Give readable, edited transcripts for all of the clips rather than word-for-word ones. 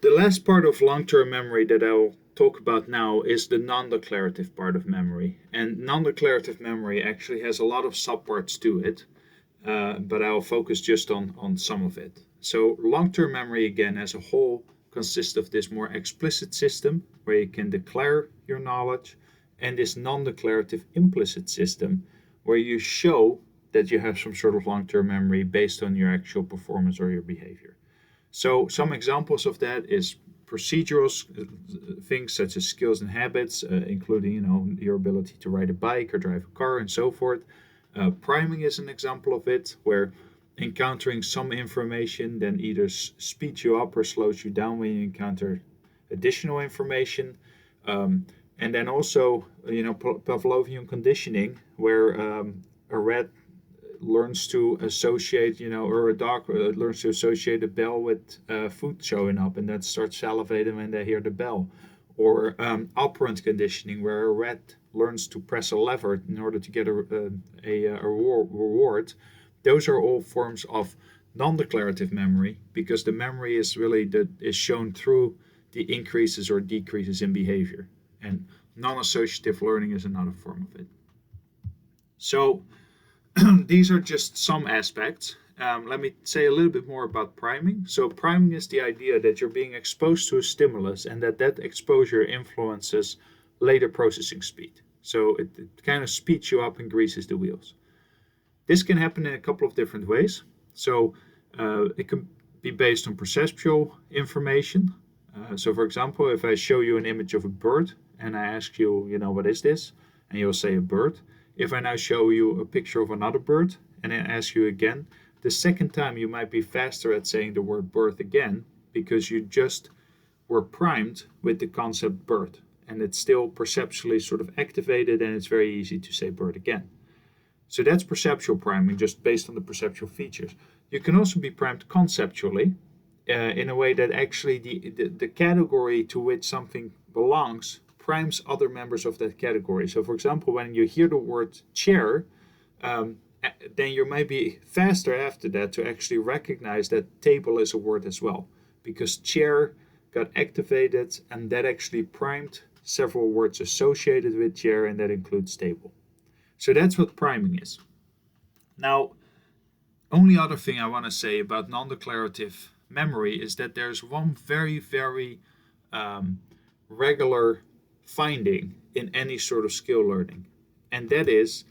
The last part of long-term memory that I'll talk about now is the non-declarative part of memory. And non-declarative memory actually has a lot of subparts to it, but I'll focus just on some of it. So long-term memory, again, as a whole, consists of this more explicit system where you can declare your knowledge, and this non-declarative implicit system where you show that you have some sort of long-term memory based on your actual performance or your behavior. So some examples of that is procedural things such as skills and habits, including your ability to ride a bike or drive a car and so forth. Priming is an example of it, where encountering some information then either speeds you up or slows you down when you encounter additional information. And then also, Pavlovian conditioning, where a rat learns to associate, or a dog learns to associate a bell with food showing up, and then starts salivating when they hear the bell. Or operant conditioning, where a rat learns to press a lever in order to get a reward. Those are all forms of non-declarative memory, because the memory is really is shown through the increases or decreases in behavior. And non-associative learning is another form of it. So these are just some aspects. Let me say a little bit more about priming. So priming is the idea that you're being exposed to a stimulus and that exposure influences later processing speed. So it kind of speeds you up and greases the wheels. This can happen in a couple of different ways. So it can be based on perceptual information. So for example, if I show you an image of a bird and I ask you, what is this? And you'll say a bird. If I now show you a picture of another bird and then ask you again, the second time you might be faster at saying the word bird again, because you just were primed with the concept bird, and it's still perceptually sort of activated, and it's very easy to say bird again. So that's perceptual priming, just based on the perceptual features. You can also be primed conceptually, in a way that actually the category to which something belongs primes other members of that category. So for example, when you hear the word chair, then you might be faster after that to actually recognize that table is a word as well, because chair got activated, and that actually primed several words associated with chair, and that includes table. So that's what priming is. Now, only other thing I want to say about non-declarative memory is that there's one very, very regular finding in any sort of skill learning, and that is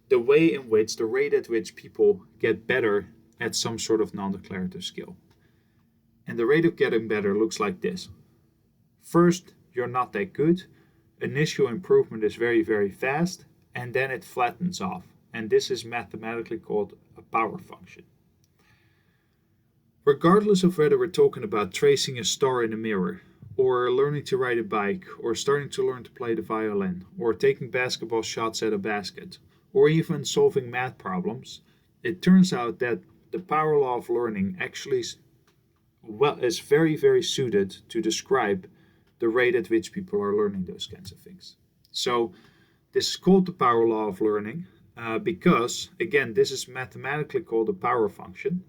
the rate at which people get better at some sort of non-declarative skill. And the rate of getting better looks like this. First, you're not that good. Initial improvement is very, very fast, and then it flattens off. And this is mathematically called a power function. Regardless of whether we're talking about tracing a star in a mirror, or learning to ride a bike, or starting to learn to play the violin, or taking basketball shots at a basket, or even solving math problems, it turns out that the power law of learning actually is very, very suited to describe the rate at which people are learning those kinds of things. So this is called the power law of learning because, again, this is mathematically called a power function.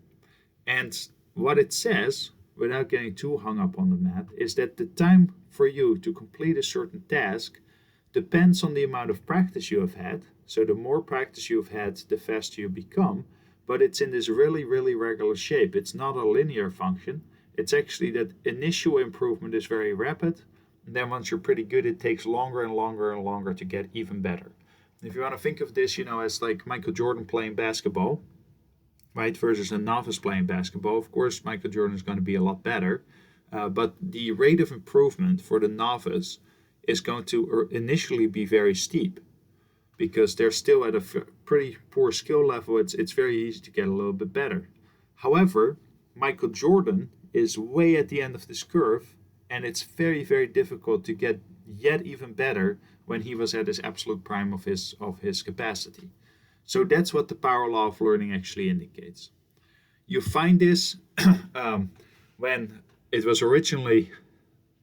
And what it says, without getting too hung up on the math, is that the time for you to complete a certain task depends on the amount of practice you have had. So the more practice you've had, the faster you become. But it's in this really, really regular shape. It's not a linear function. It's actually that initial improvement is very rapid. And then once you're pretty good, it takes longer and longer and longer to get even better. If you want to think of this, as like Michael Jordan playing basketball, right, versus a novice playing basketball, of course, Michael Jordan is going to be a lot better. But the rate of improvement for the novice is going to initially be very steep, because they're still at a pretty poor skill level. It's very easy to get a little bit better. However, Michael Jordan is way at the end of this curve, and it's very, very difficult to get yet even better when he was at his absolute prime of his capacity. So that's what the power law of learning actually indicates. You find this when it was originally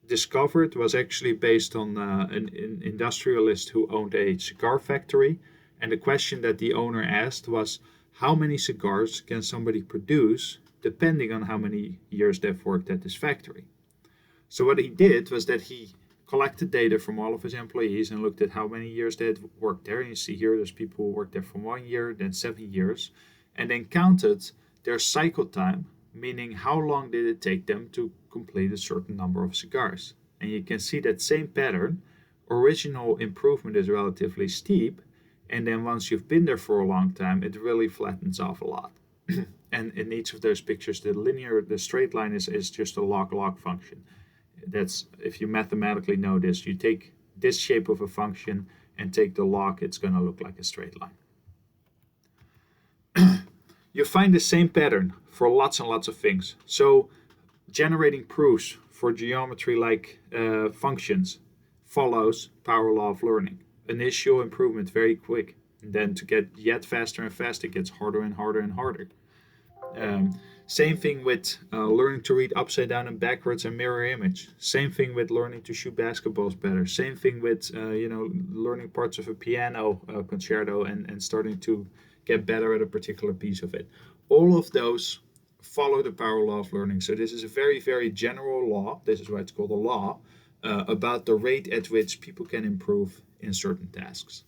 discovered, was actually based on an industrialist who owned a cigar factory. And the question that the owner asked was, how many cigars can somebody produce depending on how many years they've worked at this factory? So what he did was that he collected data from all of his employees and looked at how many years they had worked there. And you see here, there's people who worked there for 1 year, then 7 years, and then counted their cycle time, meaning how long did it take them to complete a certain number of cigars. And you can see that same pattern. Original improvement is relatively steep, and then once you've been there for a long time, it really flattens off a lot. And in each of those pictures, the straight line is just a log function. That's, if you mathematically know this, you take this shape of a function and take the log, it's going to look like a straight line. You find the same pattern for lots and lots of things. So generating proofs for geometry-like functions follows power law of learning. Initial improvement very quick, and then to get yet faster and faster, it gets harder and harder and harder. Same thing with learning to read upside down and backwards and mirror image. Same thing with learning to shoot basketballs better. Same thing with learning parts of a piano concerto and starting to get better at a particular piece of it. All of those follow the power law of learning. So this is a very, very general law. This is why it's called a law about the rate at which people can improve in certain tasks.